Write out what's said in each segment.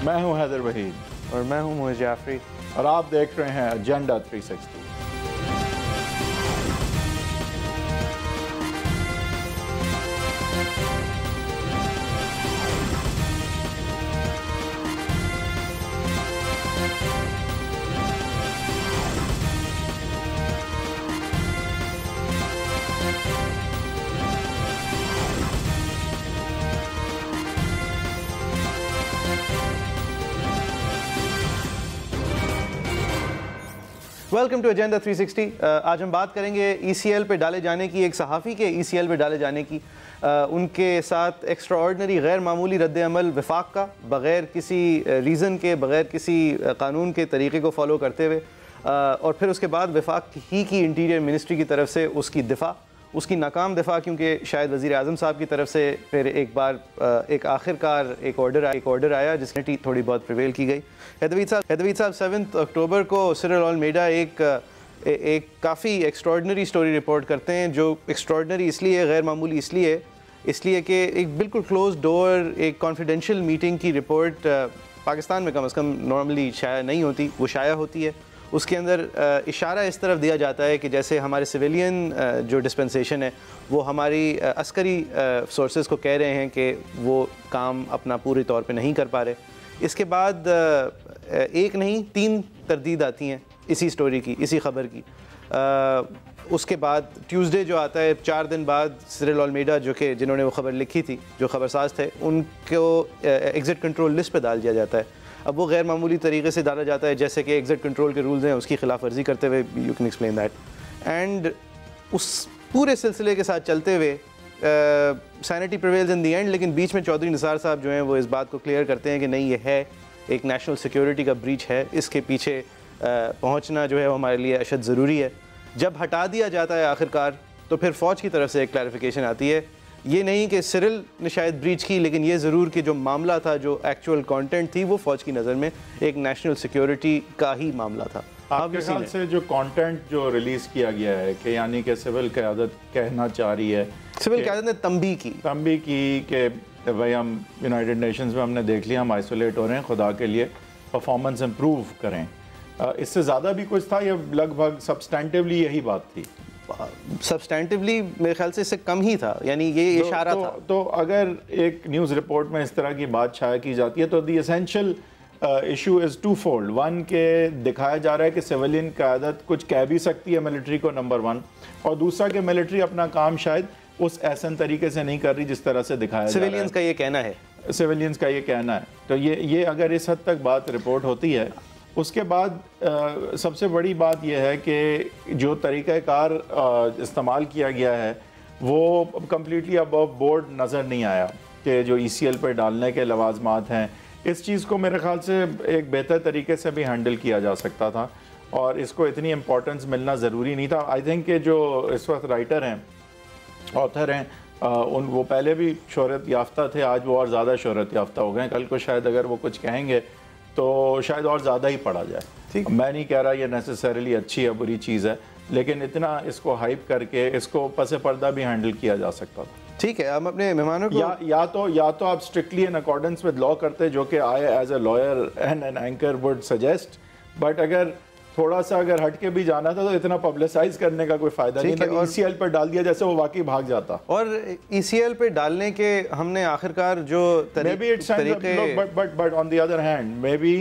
میں ہوں حیدر وحید اور میں ہوں معز جعفری اور آپ دیکھ رہے ہیں ایجنڈا 360۔ Welcome to agenda 360۔ آج ہم بات کریں گے ای سی ایل پہ ڈالے جانے کی، ایک صحافی کے ای سی ایل پہ ڈالے جانے کی، ان کے ساتھ ایکسٹرا آرڈنری غیر معمولی رد عمل وفاق کا، بغیر کسی ریزن کے، بغیر کسی قانون کے طریقے کو فالو کرتے ہوئے، اور پھر اس کے بعد وفاق ہی کی انٹیریئر منسٹری کی طرف سے اس کی دفاع، اس کی ناکام دفاع، کیونکہ شاید وزیر اعظم صاحب کی طرف سے پھر ایک بار ایک آخر کار ایک آرڈر آیا جس نے تھوڑی بہت پریویل کی گئی۔ حیدر صاحب 7 اکتوبر کو سرل آلمیڈا ایک کافی ایکسٹراڈنری سٹوری رپورٹ کرتے ہیں، جو ایکسٹراڈنری اس لیے غیر معمولی اس لیے کہ ایک بالکل کلوز ڈور ایک کانفیڈینشیل میٹنگ کی رپورٹ پاکستان میں کم از کم نارملی شائع نہیں ہوتی، وہ شائع ہوتی ہے۔ اس کے اندر اشارہ اس طرف دیا جاتا ہے کہ جیسے ہمارے سویلین جو ڈسپنسیشن ہے وہ ہماری عسکری سورسز کو کہہ رہے ہیں کہ وہ کام اپنا پوری طور پہ نہیں کر پا رہے۔ اس کے بعد ایک نہیں 3 تردید آتی ہیں اسی سٹوری کی، اسی خبر کی۔ اس کے بعد ٹیوزڈے جو آتا ہے 4 دن بعد سرل آلمیڈا جنہوں نے وہ خبر لکھی تھی، جو خبرساز تھے، ان کو ایگزٹ کنٹرول لسٹ پہ ڈال دیا جاتا ہے۔ اب وہ غیر معمولی طریقے سے ڈالا جاتا ہے جیسے کہ ایگزٹ کنٹرول کے رولز ہیں اس کی خلاف ورزی کرتے ہوئے، you can explain that. And اس پورے سلسلے کے ساتھ چلتے ہوئے sanity prevails in the end, لیکن بیچ میں چودھری نثار صاحب جو ہیں وہ اس بات کو کلیئر کرتے ہیں کہ نہیں، یہ ہے ایک نیشنل سیکیورٹی کا بریچ ہے، اس کے پیچھے پہنچنا جو ہے وہ ہمارے لیے اشد ضروری ہے۔ جب ہٹا دیا جاتا ہے آخر کار تو پھر فوج کی طرف سے ایک کلیریفیکیشن آتی ہے، یہ نہیں کہ سرل نے شاید بریچ کی، لیکن یہ ضرور کہ جو معاملہ تھا، جو ایکچوئل کانٹینٹ تھی، وہ فوج کی نظر میں ایک نیشنل سیکیورٹی کا ہی معاملہ تھا۔ آپ کے خیال سے جو کانٹینٹ جو ریلیز کیا گیا ہے کہ یعنی کہ سول قیادت کہنا چاہ رہی ہے، سول قیادت نے تنبیہ کی کہ بھائی ہم یونائٹڈ نیشنز میں ہم نے دیکھ لیا، ہم آئسولیٹ ہو رہے ہیں، خدا کے لیے پرفارمنس امپروو کریں۔ اس سے زیادہ بھی کچھ تھا یا لگ بھگ سبسٹینٹیولی یہی بات تھی؟ سبسٹینٹیولی میرے خیال سے اس سے کم ہی تھا، یعنی یہ اشارہ تھا۔ تو اگر ایک نیوز رپورٹ میں اس طرح کی بات شائع کی جاتی ہے تو دی اسینشل ایشو از 2 فولڈ۔ 1 کہ دکھایا جا رہا ہے کہ سویلین قیادت کچھ کہہ بھی سکتی ہے ملٹری کو، نمبر 1، اور دوسرا کہ ملٹری اپنا کام شاید اس احسن طریقے سے نہیں کر رہی جس طرح سے دکھایا جا رہا ہے۔ سویلینز کا یہ کہنا ہے، سویلینز کا یہ کہنا ہے۔ تو یہ اگر اس حد تک بات رپورٹ ہوتی ہے، اس کے بعد سب سے بڑی بات یہ ہے کہ جو طریقہ کار استعمال کیا گیا ہے وہ کمپلیٹلی ابو بورڈ نظر نہیں آیا، کہ جو ای سی ایل پہ ڈالنے کے لوازمات ہیں، اس چیز کو میرے خیال سے ایک بہتر طریقے سے بھی ہینڈل کیا جا سکتا تھا اور اس کو اتنی امپورٹنس ملنا ضروری نہیں تھا۔ آئی تھنک کہ جو اس وقت رائٹر ہیں، آتھر ہیں، وہ پہلے بھی شہرت یافتہ تھے، آج وہ اور زیادہ شہرت یافتہ ہو گئے ہیں۔ کل کو شاید اگر وہ کچھ کہیں گے تو شاید اور زیادہ ہی پڑھا جائے۔ میں نہیں کہہ رہا یہ نیسیسریلی اچھی ہے بری چیز ہے، لیکن اتنا اس کو ہائپ کر کے اس کو پس پردہ بھی ہینڈل کیا جا سکتا تھا۔ ٹھیک ہے، ہم اپنے مہمانوں کو یا تو آپ strictly in accordance with law کرتے، جو کہ I as a lawyer and an anchor would suggest, but اگر تھوڑا سا اگر ہٹ کے بھی جانا تھا تو اتنا پبلسائز کرنے کا کوئی فائدہ نہیں تھا۔ ای سی ایل پہ ڈال دیا جیسے وہ واقعی بھاگ جاتا۔ اور ای سی ایل پہ ڈالنے کے ہم نے آخر کار جو طریقے but on the other hand maybe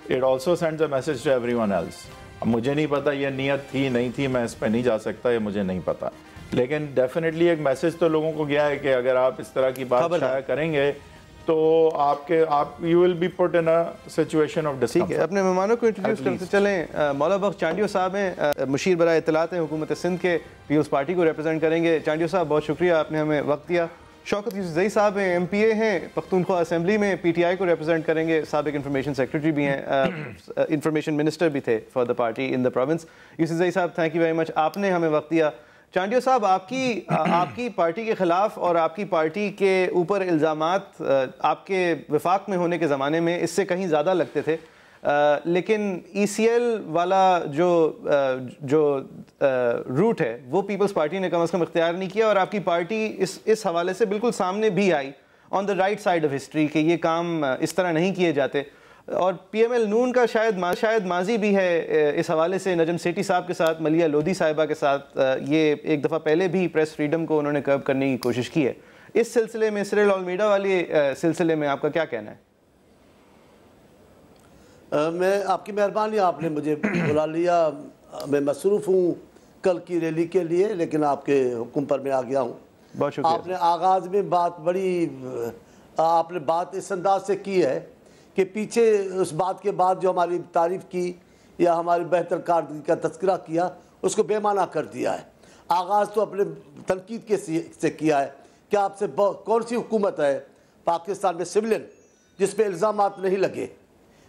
it also sends a message to everyone else۔ مجھے نہیں پتا یہ نیت تھی نہیں تھی، میں اس پہ نہیں جا سکتا، یہ مجھے نہیں پتا، لیکن ڈیفینیٹلی ایک میسج تو لوگوں کو گیا ہے کہ اگر آپ اس طرح کی بات شائع کریں گے تو آپ you will be put in a situation of discomfort۔ ٹھیک ہے، اپنے مہمانوں کو انٹروڈیوس کرتے چلیں۔ مولا بخش چانڈیو صاحب ہیں، مشیر برائے اطلاعات ہیں حکومت سندھ کے، پیپلز پارٹی کو ریپرزینٹ کریں گے۔ چانڈیو صاحب بہت شکریہ، آپ نے ہمیں وقت دیا۔ شوکت یوسفزئی صاحب ہیں، ایم پی اے ہیں، پختونخوا اسمبلی میں پی ٹی آئی کو ریپرزینٹ کریں گے، سابق انفارمیشن سیکرٹری بھی ہیں، انفارمیشن منسٹر بھی تھے for the party in the province. Yousafzai صاحب تھینک یو ویری مچ، آپ نے ہمیں وقت دیا۔ چانڈیو صاحب، آپ کی پارٹی کے خلاف اور آپ کی پارٹی کے اوپر الزامات آپ کے وفاق میں ہونے کے زمانے میں اس سے کہیں زیادہ لگتے تھے، لیکن ای سی ایل والا جو روٹ ہے وہ پیپلز پارٹی نے کم از کم اختیار نہیں کیا، اور آپ کی پارٹی اس حوالے سے بالکل سامنے بھی آئی on the right side of history کہ یہ کام اس طرح نہیں کیے جاتے۔ اور پی ایم ایل نون کا شاید ماضی بھی ہے اس حوالے سے. نجم سیٹھی صاحب کے ساتھ, ملیہ لودھی صاحبہ کے ساتھ یہ ایک دفعہ پہلے بھی پریس فریڈم کو انہوں نے کرب کرنے کی کوشش کی ہے. اس سلسلے میں سرل المیڈا والے سلسلے میں آپ کا کیا کہنا ہے؟ میں آپ کی مہربانی, آپ نے مجھے بلا لیا, میں مصروف ہوں کل کی ریلی کے لیے, لیکن آپ کے حکم پر میں آ گیا ہوں. بہت شکریہ. آپ نے آغاز میں آپ نے بات اس انداز سے کی ہے کہ پیچھے اس بات کے بعد جو ہماری تعریف کی یا ہماری بہتر کارکردگی کا تذکرہ کیا, اس کو بے معنی کر دیا ہے. آغاز تو اپنے تنقید کے سے کیا ہے کہ آپ سے کون سی حکومت ہے پاکستان میں سولین جس پہ الزامات نہیں لگے.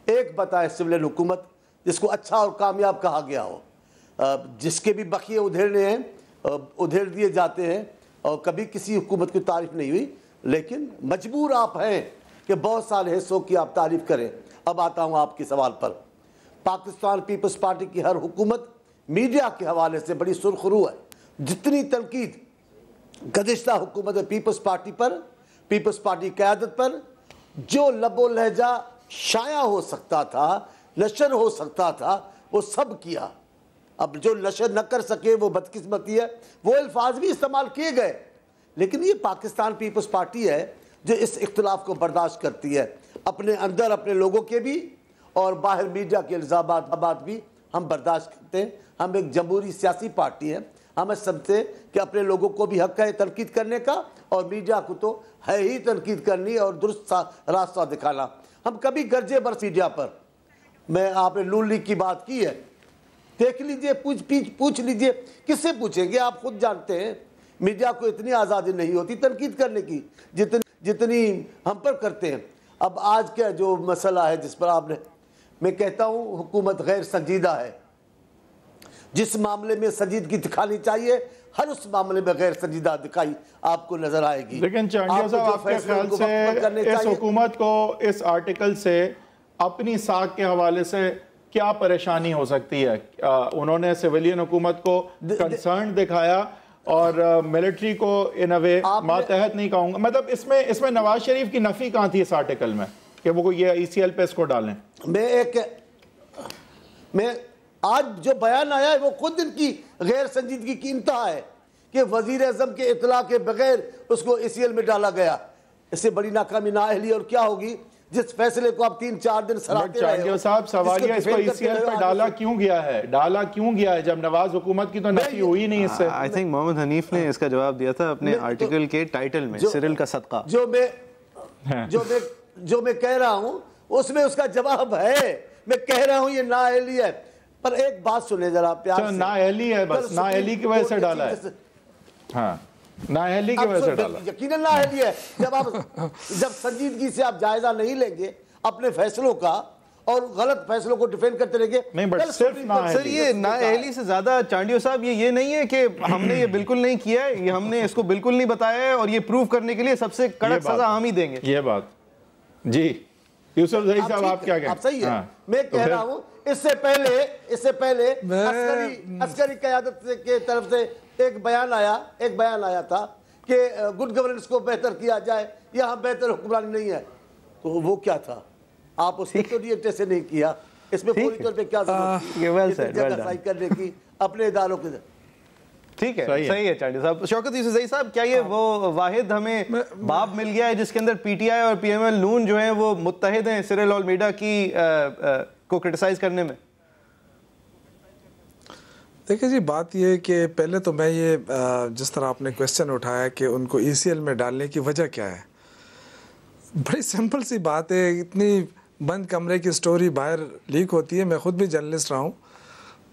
ایک بتائیں سولین حکومت جس کو اچھا اور کامیاب کہا گیا ہو, جس کے بھی بقیے ادھیڑ دیے جاتے ہیں, اور کبھی کسی حکومت کی تعریف نہیں ہوئی, لیکن مجبور آپ ہیں کہ بہت سارے حصوں کی آپ تعریف کریں. اب آتا ہوں آپ کے سوال پر. پاکستان پیپلز پارٹی کی ہر حکومت میڈیا کے حوالے سے بڑی سرخرو ہے. جتنی تنقید گزشتہ حکومت پیپلز پارٹی پر, پیپلز پارٹی قیادت پر, جو لب و لہجہ شائع ہو سکتا تھا, نشر ہو سکتا تھا, وہ سب کیا. اب جو نشر نہ کر سکے وہ بدقسمتی ہے. وہ الفاظ بھی استعمال کیے گئے, لیکن یہ پاکستان پیپلز پارٹی ہے جو اس اختلاف کو برداشت کرتی ہے. اپنے اندر اپنے لوگوں کے بھی اور باہر میڈیا کے الزامات بھی ہم برداشت کرتے ہیں. ہم ایک جمہوری سیاسی پارٹی ہیں. ہمیں سمجھتے ہیں کہ اپنے لوگوں کو بھی حق ہے تنقید کرنے کا, اور میڈیا کو تو ہے ہی تنقید کرنی اور درست راستہ دکھانا. ہم کبھی گرجے برس میڈیا پر, میں آپ نے نون لیگ کی بات کی ہے, دیکھ لیجئے, پوچھ لیجئے, کس سے پوچھیں گے؟ آپ خود جانتے ہیں میڈیا کو اتنی آزادی نہیں ہوتی تنقید کرنے کی جتنی ہم پر کرتے ہیں. اب آج کا جو مسئلہ ہے جس پر آپ نے, میں کہتا ہوں حکومت غیر سنجیدہ ہے. جس معاملے میں سنجیدگی دکھانی چاہیے, ہر اس معاملے میں غیر سنجیدہ دکھائی آپ کو نظر آئے گی. لیکن چانڈیا صاحب, آپ کے خیال سے اس حکومت کو اس آرٹیکل سے اپنی ساکھ کے حوالے سے کیا پریشانی ہو سکتی ہے؟ انہوں نے سویلین حکومت کو کنسرن دکھایا اور ملٹری کو ان اے وے ماتحت نہیں کہوں گا. مطلب اس میں نواز شریف کی نفی کہاں تھی اس آرٹیکل میں کہ وہ یہ ای سی ایل پہ اس کو ڈالیں؟ میں آج جو بیان آیا ہے وہ خود ان کی غیر سنجیدگی کی انتہا ہے کہ وزیر اعظم کے اطلاع کے بغیر اس کو ای سی ایل میں ڈالا گیا. اس سے بڑی ناکامی نااہلی اور کیا ہوگی جس فیصلے کو آپ 3-4 دن سراہتے رہے ہو. چانڈیا صاحب, سوالیہ اس کو ای سی ایل پہ ڈالا کیوں گیا ہے جب نواز حکومت کی تو نفی ہوئی نہیں اس سے؟ آئی تھنک محمد حنیف نے اس کا جواب دیا تھا اپنے آرٹیکل کے ٹائٹل میں, سرل کا صدقہ. جو میں کہہ رہا ہوں اس میں اس کا جواب ہے. میں کہہ رہا ہوں یہ نااہلی ہے, پر ایک بات سنیں ذرا پیار سے. نااہلی ہے, بس نااہلی کی وجہ سے ڈالا ہے. ہاں, نااہلی کی وجہ سے ڈالا. یقیناً نااہلی ہے. جب سنجیدگی سے آپ جائزہ نہیں لیں گے اپنے فیصلوں کا اور غلط فیصلوں کو ڈیفینڈ کرتے رہیں گے. نہیں, بٹ صرف سر یہ نااہلی سے زیادہ چانڈیو صاحب یہ نہیں ہے کہ ہم نے یہ بالکل نہیں کیا ہے, یہ ہم نے اس کو بالکل نہیں بتایا ہے, اور یہ پروف کرنے کے لیے سب سے کڑک سزا ہم ہی دیں گے. یہ بات جی یوسف زئی صاحب آپ کیا کہیں؟ آپ صحیح ہے. میں کہہ رہا ہوں اس سے پہلے عسکری قیادت کے طرف سے ایک بیان آیا تھا کہ گڈ گورننس کو بہتر کیا جائے, یہاں بہتر حکمرانی نہیں ہے. تو وہ کیا تھا؟ آپ اس کو سے نہیں کیا. اس میں پوری طور پہ کیا ضرورت کرنے کی اپنے اداروں کے. ٹھیک ہے, صحیح ہے چانڈی صاحب. شوکت یوسف زئی صاحب, کیا یہ وہ واحد ہمیں باب مل گیا ہے جس کے اندر پی ٹی آئی اور پی ایم ایل نون جو ہیں وہ متحد ہیں سرل المیڈا کی کو کرٹیسائز کرنے میں؟ دیکھیں جی, بات یہ ہے کہ پہلے تو میں یہ جس طرح آپ نے کویسچن اٹھایا کہ ان کو ای سی ایل میں ڈالنے کی وجہ کیا ہے, بڑی سمپل سی بات ہے. اتنی بند کمرے کی سٹوری باہر لیک ہوتی ہے. میں خود بھی جرنلسٹ رہا ہوں,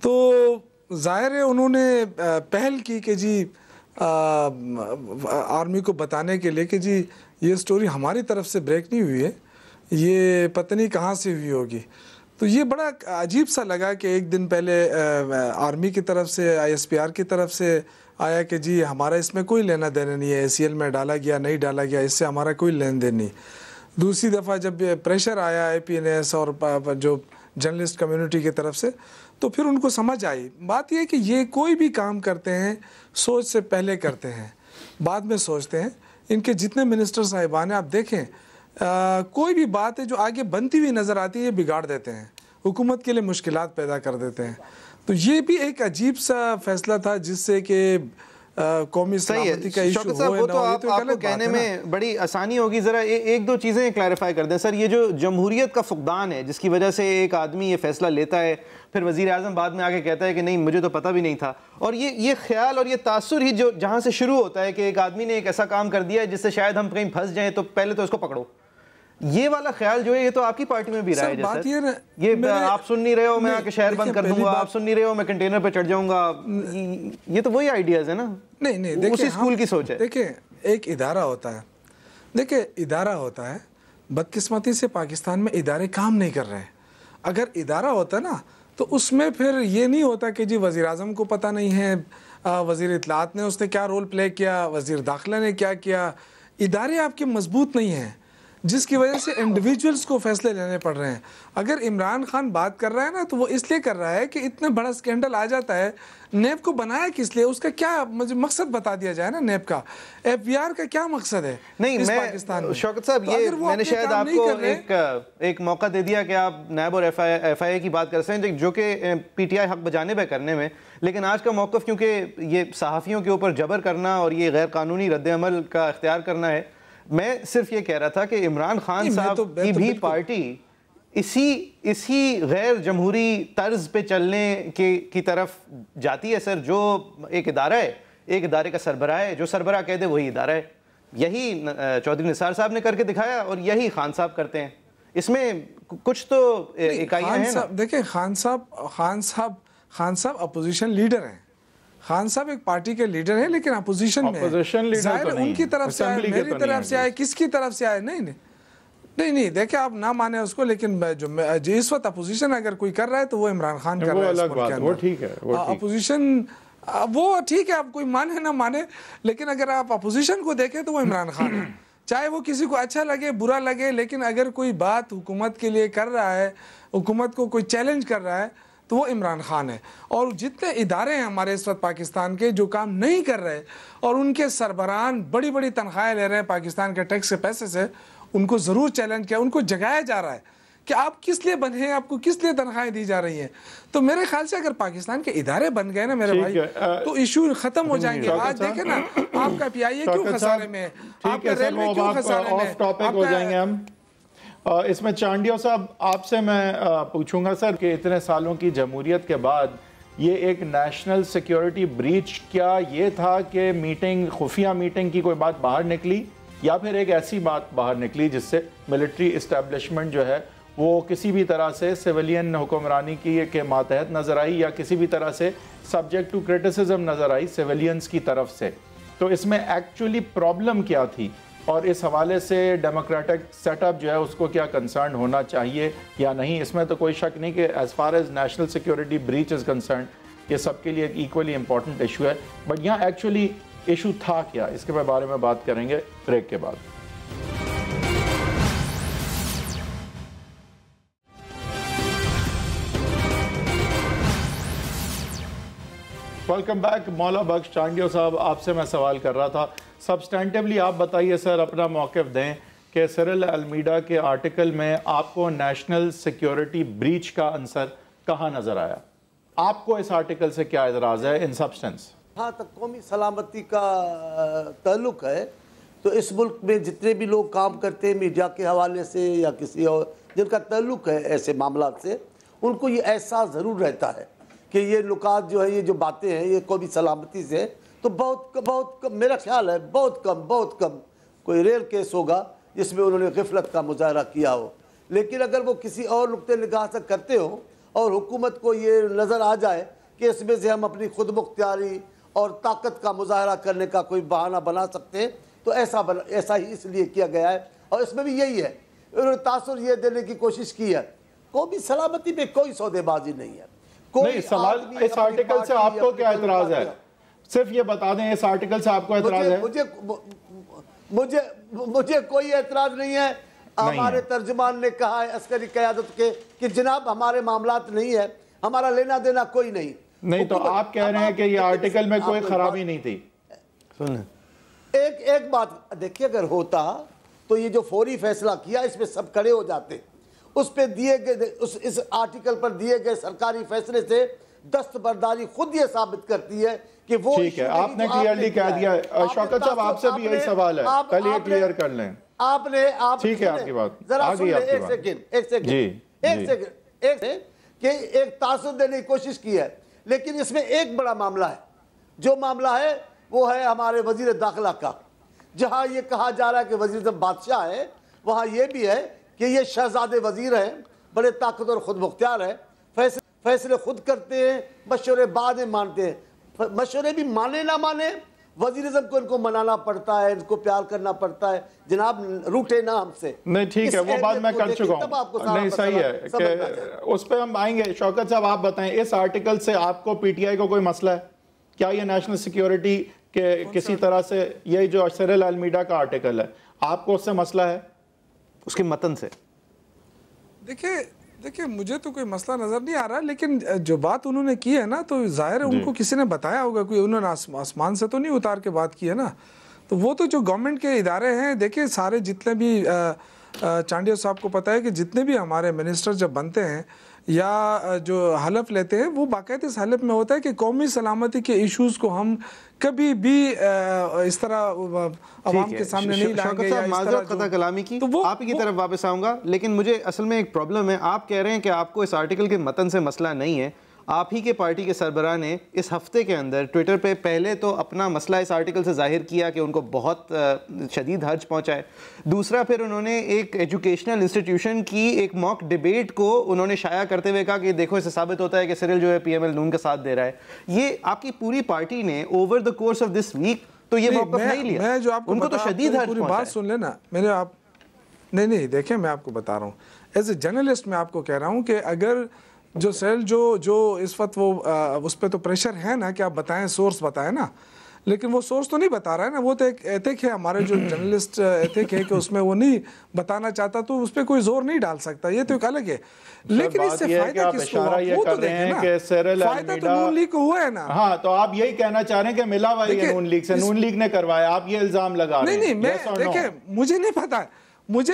تو ظاہر ہے انہوں نے پہل کی کہ جی آرمی کو بتانے کے لیے کہ جی یہ سٹوری ہماری طرف سے بریک نہیں ہوئی ہے, یہ پتہ نہیں کہاں سے ہوئی ہوگی. تو یہ بڑا عجیب سا لگا کہ ایک دن پہلے آرمی کی طرف سے, آئی ایس پی آر کی طرف سے آیا کہ جی ہمارا اس میں کوئی لینا دینا نہیں ہے, اے سی ایل میں ڈالا گیا نہیں ڈالا گیا اس سے ہمارا کوئی لین دین نہیں. دوسری دفعہ جب پریشر آیا اے پی این ایس اور جو جرنلسٹ کمیونٹی کی طرف سے, تو پھر ان کو سمجھ آئی. بات یہ ہے کہ یہ کوئی بھی کام کرتے ہیں سوچ سے پہلے کرتے ہیں, بعد میں سوچتے ہیں. ان کے جتنے منسٹر صاحبان ہیں آپ دیکھیں, کوئی بھی بات ہے جو آگے بنتی ہوئی نظر آتی ہے یہ بگاڑ دیتے ہیں, حکومت کے لیے مشکلات پیدا کر دیتے ہیں. تو یہ بھی ایک عجیب سا فیصلہ تھا جس سے کہ قومی سلامتی کا ایشو شوکت صاحب, وہ تو آپ کو کہنے میں بڑی آسانی ہوگی, ذرا ایک دو چیزیں کلیریفائی کر دیں سر. یہ جو جمہوریت کا فقدان ہے جس کی وجہ سے ایک آدمی یہ فیصلہ لیتا ہے, پھر وزیر اعظم بعد میں آ کے کہتا ہے کہ نہیں مجھے تو پتہ بھی نہیں تھا, اور یہ خیال اور یہ تاثر ہی جو جہاں سے شروع ہوتا ہے کہ ایک آدمی نے ایک ایسا کام کر دیا ہے جس سے شاید ہم کہیں پھنس جائیں تو پہلے تو اس کو پکڑو, یہ والا خیال جو ہے یہ تو آپ کی پارٹی میں بھی رہا ہے سر. یہ آپ سن نہیں رہے ہو میں آ کے شہر بند کر دوں گا, آپ سن نہیں رہے ہو میں کنٹینر پہ چڑھ جاؤں گا, یہ تو وہی آئیڈیاز ہے نا. نہیں اسی اسکول کی سوچ ہے. دیکھیں ایک ادارہ ہوتا ہے, دیکھیں ادارہ ہوتا ہے, بدقسمتی سے پاکستان میں ادارے کام نہیں کر رہے ہیں. اگر ادارہ ہوتا نا تو اس میں پھر یہ نہیں ہوتا کہ جی وزیر اعظم کو پتہ نہیں ہے, وزیر اطلاعات نے اس نے کیا رول پلے کیا, وزیر داخلہ نے کیا کیا. ادارے آپ کے مضبوط نہیں ہیں جس کی وجہ سے انڈیویجولز کو فیصلے لینے پڑ رہے ہیں. اگر عمران خان بات کر رہا ہے نا تو وہ اس لیے کر رہا ہے کہ اتنا بڑا سکینڈل آ جاتا ہے. نیب کو بنایا کس لیے, اس کا کیا مجھے مقصد بتا دیا جائے نا, نیب کا ایف بی آر کا کیا مقصد ہے نہیں میں شوکت صاحب یہ میں نے شاید آپ کو ایک موقع دے دیا کہ آپ نیب اور ایف آئی اے کی بات کر سکتے ہیں جو کہ پی ٹی آئی حق بجانب ہے کرنے میں, لیکن آج کا موقف کیونکہ یہ صحافیوں کے اوپر جبر کرنا اور یہ غیر قانونی رد عمل کا اختیار کرنا ہے, میں صرف یہ کہہ رہا تھا کہ عمران خان صاحب کی بھی پارٹی اسی غیر جمہوری طرز پہ چلنے کی طرف جاتی ہے سر. جو ایک ادارہ ہے, ایک ادارے کا سربراہ ہے, جو سربراہ کہہ دے وہی ادارہ ہے. یہی چودھری نثار صاحب نے کر کے دکھایا اور یہی خان صاحب کرتے ہیں. اس میں کچھ تو اکائیاں ہیں نا. دیکھیں خان صاحب اپوزیشن لیڈر ہیں. خان صاحب ایک پارٹی کے لیڈر ہیں لیکن اپوزیشن میں ظاہر ان کی طرف سے آئے, میری طرف سے آئے, کس کی طرف سے آئے, نہیں دیکھیں آپ نہ مانیں اس کو, لیکن جو اس وقت اپوزیشن اگر کوئی کر رہا ہے تو وہ عمران خان کر رہا ہے. وہ ٹھیک ہے, اپوزیشن وہ ٹھیک ہے, آپ کوئی مانے نہ مانے, لیکن اگر آپ اپوزیشن کو دیکھیں تو وہ عمران خان ہے. چاہے وہ کسی کو اچھا لگے برا لگے, لیکن اگر کوئی بات حکومت کے لیے کر رہا ہے, حکومت کو کوئی چیلنج کر رہا ہے تو وہ عمران خان ہے. اور جتنے ادارے ہیں ہمارے اس وقت پاکستان کے جو کام نہیں کر رہے اور ان کے سربراہان بڑی بڑی تنخواہیں لے رہے ہیں پاکستان کے ٹیکس کے پیسے سے, ان کو ضرور چیلنج کیا, ان کو جگایا جا رہا ہے کہ آپ کس لیے بنے ہیں, آپ کو کس لیے تنخواہیں دی جا رہی ہیں. تو میرے خیال سے اگر پاکستان کے ادارے بن گئے نا میرے بھائی تو ایشو ختم ہو جائیں گے. آج دیکھیں نا آپ کا پی آئی اے کیوں خسارے میں ہے, آپ کا ریلوے کیوں خسارے میں ہے. آف ٹاپک ہو جائیں گے ہم. اس میں چانڈیو صاحب آپ سے میں پوچھوں گا سر کہ اتنے سالوں کی جمہوریت کے بعد یہ ایک نیشنل سیکیورٹی بریچ, کیا یہ تھا کہ میٹنگ, خفیہ میٹنگ کی کوئی بات باہر نکلی, یا پھر ایک ایسی بات باہر نکلی جس سے ملٹری اسٹیبلشمنٹ جو ہے وہ کسی بھی طرح سے سویلین حکمرانی کے ماتحت نظر آئی, یا کسی بھی طرح سے سبجیکٹ ٹو کرٹیسزم نظر آئی سویلینز کی طرف سے. تو اس میں ایکچولی پرابلم کیا تھی, اور اس حوالے سے ڈیموکریٹک سیٹ اپ جو ہے اس کو کیا کنسرن ہونا چاہیے یا نہیں؟ اس میں تو کوئی شک نہیں کہ as far as national security breach is concerned یہ سب کے لیے ایک ایکولی امپورٹنٹ ایشو ہے, بٹ یہاں ایکچولی ایشو تھا کیا, اس کے بارے میں بات کریں گے بریک کے بعد. Welcome back. مولا بخش چانڈیو صاحب, آپ سے میں سوال کر رہا تھا, سبسٹینٹیولی آپ بتائیے سر, اپنا موقف دیں کہ سرل المیڈا کے آرٹیکل میں آپ کو نیشنل سیکیورٹی بریچ کا عنصر کہاں نظر آیا؟ آپ کو اس آرٹیکل سے کیا اعتراض ہے ان سبسٹنس؟ ہاں تک قومی سلامتی کا تعلق ہے تو اس ملک میں جتنے بھی لوگ کام کرتے ہیں میڈیا کے حوالے سے یا کسی اور جن کا تعلق ہے ایسے معاملات سے, ان کو یہ احساس ضرور رہتا ہے کہ یہ نکات جو ہے, یہ جو باتیں ہیں یہ قومی سلامتی سے تو بہت کم, میرا خیال ہے بہت کم کوئی ریئر کیس ہوگا جس میں انہوں نے غفلت کا مظاہرہ کیا ہو. لیکن اگر وہ کسی اور نقطۂ نگاہ سے کرتے ہوں اور حکومت کو یہ نظر آ جائے کہ اس میں سے ہم اپنی خود مختاری اور طاقت کا مظاہرہ کرنے کا کوئی بہانہ بنا سکتے ہیں, تو ایسا ہی اس لیے کیا گیا ہے. اور اس میں بھی یہی ہے, انہوں نے تاثر یہ دینے کی کوشش کی ہے, قومی سلامتی پہ کوئی سودے بازی نہیں ہے. نہیں, سوال اس آرٹیکل سے آپ کو کیا اعتراض ہے؟ صرف یہ بتا دیں اس آرٹیکل سے آپ کو اعتراض ہے؟ مجھے کوئی اعتراض نہیں ہے. ہمارے ترجمان نے کہا ہے عسکری قیادت کے کہ جناب ہمارے معاملات نہیں ہے, ہمارا لینا دینا کوئی نہیں. نہیں تو آپ کہہ رہے ہیں کہ یہ آرٹیکل میں کوئی خرابی نہیں تھی. ایک بات دیکھیے, اگر ہوتا تو یہ جو فوری فیصلہ کیا اس پہ سب کھڑے ہو جاتے. اس پہ دیے گئے اس آرٹیکل پر دیے گئے سرکاری فیصلے سے دستبرداری خود یہ ثابت کرتی ہے کہ وہ ٹھیک ہے, آپ نے کلیئرلی کہہ دیا. شوکت صاحب آپ سے بھی یہی سوال ہے, پہلے یہ کلیئر کر لیں. ٹھیک ہے آپ کی بات, ذرا سن لیں ایک سیکنڈ کہ ایک تاثر دینے کی کوشش کی ہے, لیکن اس میں ایک بڑا معاملہ ہے. جو معاملہ ہے وہ ہے ہمارے وزیر داخلہ کا. جہاں یہ کہا جا رہا ہے کہ وزیر اعظم بادشاہ ہے, وہاں یہ بھی ہے کہ یہ شہزادے وزیر ہیں, بڑے طاقتور خود مختار ہیں, فیصلے خود کرتے ہیں, مشورے بعد میں مانتے ہیں. مشورے بھی مانے نہ مانے, وزیر اعظم کو ان کو منانا پڑتا ہے, ان کو پیار کرنا پڑتا ہے. جناب روٹے نہ ہم سے. نہیں ٹھیک ہے, وہ بات میں کر چکا ہوں. نہیں صحیح ہے کہ اس پہ ہم آئیں گے. شوکت صاحب آپ بتائیں, اس آرٹیکل سے آپ کو پی ٹی آئی کو کوئی مسئلہ ہے کیا؟ یہ نیشنل سیکیورٹی کے کسی طرح سے, یہ جو سیرل المیڈا کا آرٹیکل ہے, آپ کو اس سے مسئلہ ہے اس کے متن سے؟ دیکھیں مجھے تو کوئی مسئلہ نظر نہیں آ رہا, لیکن جو بات انہوں نے کی ہے نا تو ظاہر ہے ان کو کسی نے بتایا ہوگا, کوئی انہوں نے آسمان سے تو نہیں اتار کے بات کی ہے نا. تو وہ تو جو گورنمنٹ کے ادارے ہیں, دیکھیں سارے جتنے بھی چانڈیو صاحب کو پتہ ہے کہ جتنے بھی ہمارے منسٹر جب بنتے ہیں یا جو حلف لیتے ہیں, وہ باقاعدہ اس حلف میں ہوتا ہے کہ قومی سلامتی کے ایشوز کو ہم کبھی بھی اس طرح عوام کے سامنے نہیں لائیں گے. معذرت قطع کلامی کی, آپ ہی کی طرف واپس آؤں گا, لیکن مجھے اصل میں ایک پرابلم ہے. آپ کہہ رہے ہیں کہ آپ کو اس آرٹیکل کے متن سے مسئلہ نہیں ہے. آپ ہی کے پارٹی کے سربراہ نے اس ہفتے کے اندر ٹویٹر پہ پہلے تو اپنا مسئلہ اس آرٹیکل سے ظاہر کیا کہ ان کو بہت شدید حرج پہنچا ہے. دوسرا پھر انہوں نے ایک ایجوکیشنل انسٹیٹیوشن کی ایک موک ڈیبیٹ کو انہوں نے شائع کرتے ہوئے کہا کہ دیکھو اس سے ثابت ہوتا ہے کہ سیرل جو ہے پی ایم ایل نون کا ساتھ دے رہا ہے. یہ آپ کی پوری پارٹی نے over the course of this week تو یہ موقف نہیں لیا. میں جو آپ کو ان کو تو شدید حرج پوری بات سن لینا میرے آپ. نہیں دیکھیں میں آپ کو بتا رہا ہوں, ایز اے جرنلسٹ میں آپ کو کہہ رہا ہوں کہ اگر جو سیل جو اس وقت وہ اس پہ تو پریشر ہے نا کہ آپ بتائیں, سورس بتائیں نا, لیکن وہ سورس تو نہیں بتا رہا ہے نا. وہ تو ایک ایتھک ہے ہمارے جو جرنلسٹ ایتھک ہے کہ اس میں وہ نہیں بتانا چاہتا تو اس پہ کوئی زور نہیں ڈال سکتا, یہ تو ایک الگ ہے. لیکن اس سے فائدہ کس کو ہوا وہ تو دیکھیں نا, فائدہ تو نون لیگ کو ہوا ہے نا. ہاں تو آپ یہی کہنا چاہ رہے ہیں کہ ملا ہوا ہے نون لیگ سے, نون لیگ نے کروایا, آپ یہ الزام لگا رہے ہیں. نہیں میں دیکھیں مجھے نہیں پتا, مجھے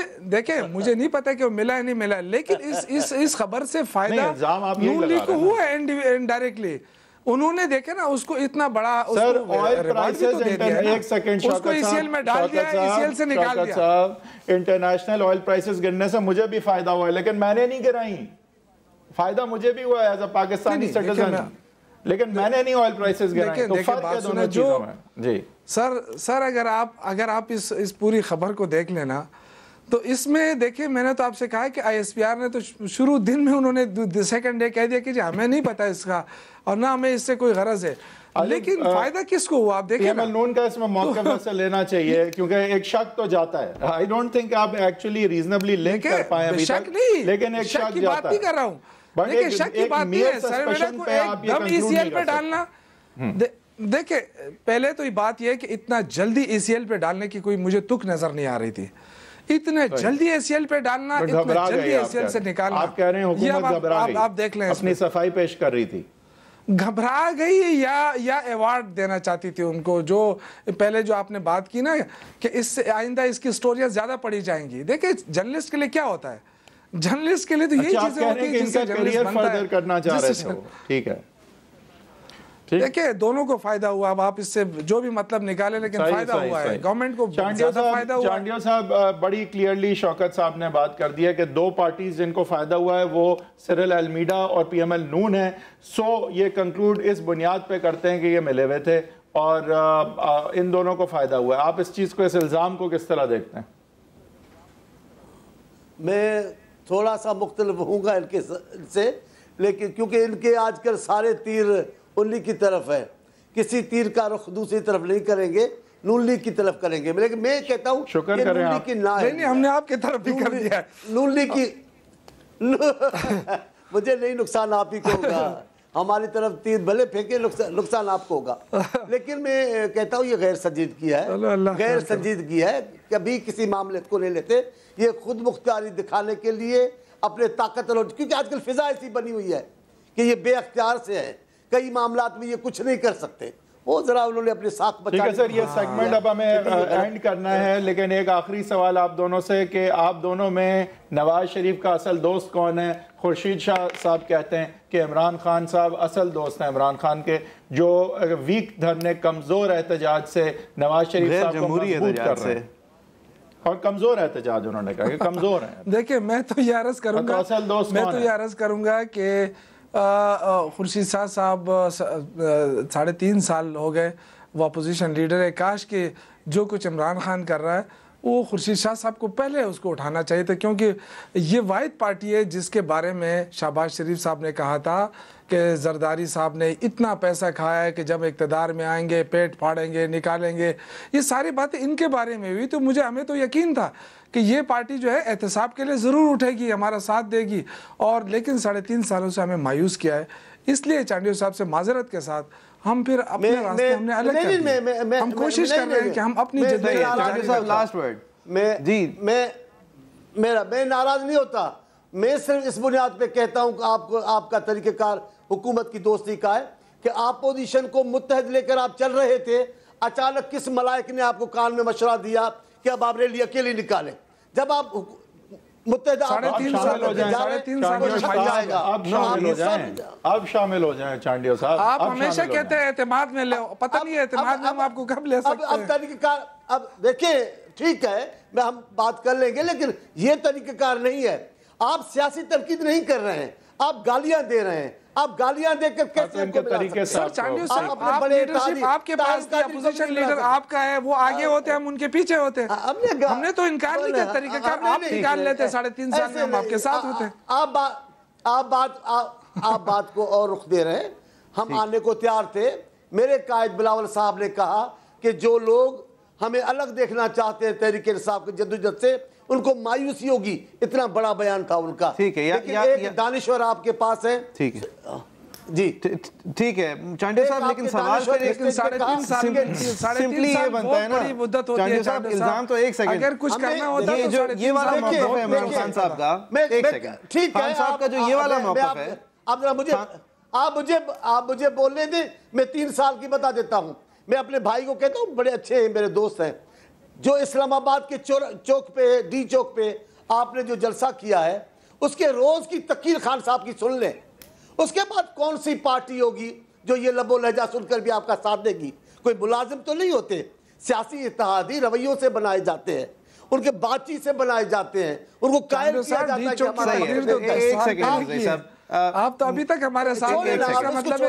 نہیں پتا کہ وہ ملا ہے نہیں ملا, لیکن اس خبر سے فائدہ نون لیگ کو ہوا ہے انڈائریکٹلی. انہوں نے دیکھا نا اس کو اتنا بڑا سر آئل پرائسز, ایک سیکنڈ اس کو ECL میں ڈال دیا, ECL سے نکال دیا. انٹرنیشنل آئل پرائسز گرنے سے مجھے بھی فائدہ ہوا ہے, لیکن میں نے نہیں گرائی. فائدہ مجھے بھی ہوا ہے ایز اے پاکستانی سٹیزن, لیکن میں نے نہیں آئل پرائسز گرائی. تو فرق ہے دونوں چیزوں میں. جی سر اگر آپ اس پوری خبر کو دیکھ لینا تو اس میں دیکھیں میں نے تو آپ سے کہا کہ آئی ایس پی آر نے تو شروع دن میں انہوں نے سیکنڈ ڈے کہہ دیا کہ جی ہمیں نہیں پتا اس کا اور نہ ہمیں اس سے کوئی غرض ہے. لیکن فائدہ کس کو ہوا آپ دیکھیں نا. نون کا اس میں موقف سے لینا چاہیے کیونکہ ایک شک تو جاتا ہے. آئی ڈونٹ تھنک آپ ایکچولی ریزنبلی لنک کر پائیں ابھی تک, لیکن ایک شک کی بات نہیں کر رہا ہوں. دیکھیں شک کی بات نہیں ہے سر, میں نے کو ایک دم ECL پہ ڈالنا. دیکھیں پہلے تو یہ بات یہ ہے کہ اتنا جلدی ECL پہ ڈالنے کی کوئی مجھے تک نظر نہیں آ رہی تھی. اتنے جلدی ECL پہ ڈالنا, اتنے جلدی ECL سے نکالنا. آپ کہہ رہے ہیں حکومت گھبرا گئی, آپ دیکھ لیں اپنی صفائی پیش کر رہی تھی. گھبرا گئی یا ایوارڈ دینا چاہتی تھی ان کو, جو پہلے جو آپ نے بات کی نا کہ اس سے آئندہ اس کی سٹوریاں زیادہ پڑھی جائیں گی. دیکھیں جرنلسٹ کے لیے کیا ہوتا ہے, جرنلسٹ کے لیے تو یہی چیزیں ہوتی ہیں جس سے جرنلسٹ بنتا ہے. کرنا چاہ رہے تھے. ٹھیک ہے, دیکھیں دونوں کو فائدہ ہوا. اب آپ اس سے جو بھی مطلب نکالیں, لیکن فائدہ ہوا ہے گورنمنٹ کو, زیادہ فائدہ ہوا. چانڈیو صاحب بڑی کلیئرلی شوکت صاحب نے بات کر دی ہے کہ دو پارٹیز جن کو فائدہ ہوا ہے وہ سیرل المیڈا اور پی ایم ایل نون ہے. سو یہ کنکلوڈ اس بنیاد پہ کرتے ہیں کہ یہ ملے ہوئے تھے اور ان دونوں کو فائدہ ہوا ہے. آپ اس چیز کو, اس الزام کو کس طرح دیکھتے ہیں؟ میں تھوڑا سا مختلف ہوں گا ان کے سے, لیکن کیونکہ ان کے آج کل سارے تیر انہی کی طرف ہے, کسی تیر کا رخ دوسری طرف نہیں کریں گے, نون لیگ کی طرف کریں گے. لیکن میں کہتا ہوں شکر کریں آپ. نہیں ہم نے آپ کی طرف بھی کر دیا ہے. نون لیگ کی مجھے نہیں, نقصان آپ ہی کو ہوگا. ہماری طرف تیر بھلے پھینکے, نقصان آپ کو ہوگا. لیکن میں کہتا ہوں یہ غیر سنجیدگی ہے, غیر سنجیدگی ہے. کبھی کسی معاملے کو نہیں لیتے, یہ خود مختاری دکھانے کے لیے اپنے طاقت, کیونکہ آج کل فضا ایسی بنی ہوئی ہے کہ یہ بے اختیار سے ہے. کئی معاملات میں یہ کچھ نہیں کر سکتے, وہ ذرا انہوں نے اپنی ساکھ ٹھیک ہے سر، یہ سیگمنٹ اب ہمیں اینڈ کرنا ہے، لیکن ایک آخری سوال آپ دونوں سے کہ آپ دونوں میں نواز شریف کا اصل دوست کون ہے؟ خورشید شاہ صاحب کہتے ہیں کہ عمران خان صاحب اصل دوست ہیں عمران خان کے، جو ویک دھرنے کمزور احتجاج سے نواز شریف صاحب کو مضبوط کر رہے ہیں، اور کمزور احتجاج انہوں نے کہا کہ کمزور ہیں۔ دیکھیں میں تو یہ عرض کروں گا کہ خورشید شاہ صاحب 3.5 سال ہو گئے وہ اپوزیشن لیڈر ہے، کاش کہ جو کچھ عمران خان کر رہا ہے وہ خورشید شاہ صاحب کو پہلے اس کو اٹھانا چاہیے تھا، کیونکہ یہ واحد پارٹی ہے جس کے بارے میں شہباز شریف صاحب نے کہا تھا کہ زرداری صاحب نے اتنا پیسہ کھایا ہے کہ جب اقتدار میں آئیں گے پیٹ پھاڑیں گے نکالیں گے، یہ ساری باتیں ان کے بارے میں ہوئی۔ تو ہمیں تو یقین تھا کہ یہ پارٹی جو ہے احتساب کے لیے ضرور اٹھے گی، ہمارا ساتھ دے گی، اور لیکن 3.5 سالوں سے ہمیں مایوس کیا ہے۔ اس لیے چانڈیو صاحب سے معذرت کے ساتھ ہم پھر اپنے راستے ہم نے الگ کر دیا، ہم کوشش کر رہے ہیں کہ ہم اپنی میں ناراض نہیں ہوتا، میں صرف اس بنیاد پہ کہتا ہوں کہ آپ کا طریقہ کار حکومت کی دوستی کا ہے کہ اپوزیشن کو متحد لے کر آپ چل رہے تھے، اچانک کس ملائک نے آپ کو کان میں مشورہ دیا کہ اب آپ ریلی اکیلے نکالیں؟ جب آپ متحدہ آپ شامل ہو جائیں چانڈیو صاحب، آپ ہمیشہ کہتے ہیں اعتماد میں لے، پتہ نہیں اعتماد میں ہم آپ کو کب لے سکتے ہیں۔ اب طریقہ کار، اب دیکھیں ٹھیک ہے ہم بات کر لیں گے، لیکن یہ طریقہ کار نہیں ہے۔ آپ سیاسی تنقید نہیں کر رہے ہیں، آپ گالیاں دے رہے ہیں، آپ گالیاں دے کر کیسے ان کو ملا سکتے ہیں؟ سر چانڈیو صاحب آپ لیڈرشپ آپ کے پاس تھی، اپوزیشن لیڈر آپ کا ہے، وہ آگے ہوتے ہم ان کے پیچھے ہوتے ہیں، ہم نے تو انکار نہیں کیا طریقہ کار، آپ نکال لیتے 3.5 سال میں ہم آپ کے ساتھ ہوتے ہیں۔ آپ بات کو اور رخ دے رہے ہیں، ہم آنے کو تیار تھے۔ میرے قائد بلاول صاحب نے کہا کہ جو لوگ ہمیں الگ دیکھنا چاہتے ہیں تحریک انصاف کی جدوجہد سے ان کو مایوسی ہوگی، اتنا بڑا بیان تھا ان کا۔ ٹھیک ہے، ایک دانشور آپ کے پاس ہے، ٹھیک ہے جی ٹھیک ہے چانڈیو صاحب، لیکن سوال سمپلی یہ بنتا ہے نا چانڈیو صاحب، الزام تو ایک سیکنڈ اگر کچھ کرنا ہوتا یہ والا موقف ہے عمران خان صاحب کا، ایک سیکنڈ ٹھیک ہے خان صاحب کا جو یہ والا موقف ہے، آپ مجھے بولنے دیں، میں 3 سال کی بتا دیتا ہوں۔ میں اپنے بھائی کو کہتا ہوں، بڑے اچھے ہیں میرے دوست ہیں، جو اسلام آباد کے چوک پہ ڈی چوک پہ آپ نے جو جلسہ کیا ہے اس کے روز کی تقریر خان صاحب کی سن لیں، اس کے بعد کون سی پارٹی ہوگی جو یہ لب و لہجہ سن کر بھی آپ کا ساتھ دے گی؟ کوئی ملازم تو نہیں ہوتے، سیاسی اتحادی رویوں سے بنائے جاتے ہیں، ان کے بات چیت سے بنائے جاتے ہیں، ان کو قائل کیا جاتا ہے کہ ہمارا ایک سیکنڈ آپ تو ابھی تک ہمارے ساتھ، مطلب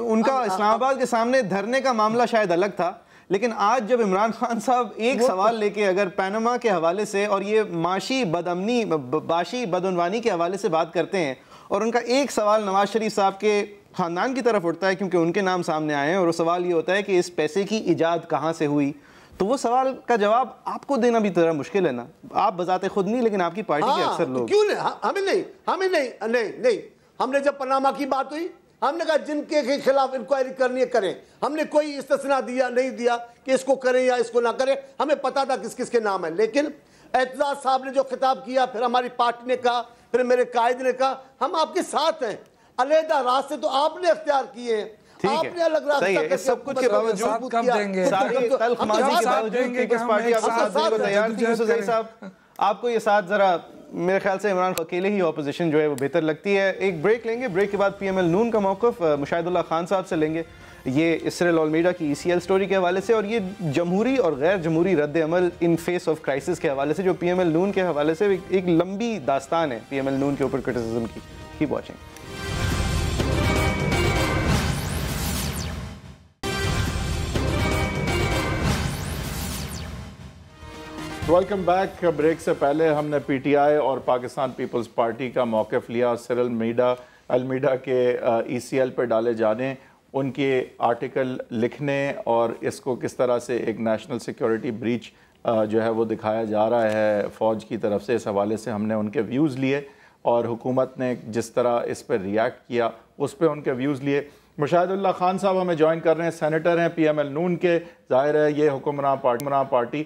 ان کا اسلام آباد کے سامنے دھرنے کا معاملہ شاید الگ تھا، لیکن آج جب عمران خان صاحب ایک سوال لے کے اگر پینما کے حوالے سے اور یہ معاشی بدعنوانی کے حوالے سے بات کرتے ہیں، اور ان کا ایک سوال نواز شریف صاحب کے خاندان کی طرف اٹھتا ہے کیونکہ ان کے نام سامنے آئے ہیں، اور وہ سوال یہ ہوتا ہے کہ اس پیسے کی ایجاد کہاں سے ہوئی، تو وہ سوال کا جواب آپ کو دینا بھی ذرا مشکل ہے نا، آپ بذات خود نہیں لیکن آپ کی پارٹی کے اکثر لوگ۔ کیوں نہیں؟ ہمیں نہیں، ہم نے جب پاناما کی بات ہوئی ہم نے کہا جن کے خلاف انکوائری کرنی ہے کریں، ہم نے کوئی استثناء نہیں دیا کہ اس کو کریں یا اس کو نہ کریں، ہمیں پتا تھا کس کس کے نام ہیں، لیکن اعتزاز صاحب نے جو خطاب کیا، پھر ہماری پارٹی نے کہا، پھر میرے قائد نے کہا ہم آپ کے ساتھ ہیں، علیحدہ راستے تو آپ نے اختیار کیے ہیں، آپ نے الگ راستہ سب کچھ کے باوجود ساری تلخ ماضی کے باوجود پیپلز پارٹی آپ کو ساتھ دینے کو تیار تھی۔ یوسف زئی صاحب، آپ کو یہ ساتھ ذرا میرے خیال سے عمران اکیلے ہی اپوزیشن جو ہے وہ بہتر لگتی ہے۔ ایک بریک لیں گے، بریک کے بعد پی ایم ایل نون کا موقف مشاہد اللہ خان صاحب سے لیں گے، یہ اسرائیل المیڈا کی ای سی ایل سٹوری کے حوالے سے، اور یہ جمہوری اور غیر جمہوری رد عمل ان فیس آف کرائسس کے حوالے سے جو پی ایم ایل نون کے حوالے سے ایک لمبی داستان ہے پی ایم ایل نون کے اوپر کرٹیسزم کی۔ Keep watching. Welcome back. Break سے پہلے ہم نے پی ٹی آئی اور پاکستان پیپلز پارٹی کا موقف لیا اسرائیل المیڈا کے ای سی ایل پہ ڈالے جانے، ان کے آرٹیکل لکھنے اور اس کو کس طرح سے ایک نیشنل سیکیورٹی بریچ جو ہے وہ دکھایا جا رہا ہے فوج کی طرف سے، اس حوالے سے ہم نے ان کے ویوز لیے، اور حکومت نے جس طرح اس پہ ریاکٹ کیا اس پہ ان کے ویوز لیے۔ مشاہد اللہ خان صاحب ہمیں جوائن کر رہے ہیں، سینیٹر ہیں پی ایم ایل نون کے، ظاہر ہے یہ حکمراں پارٹی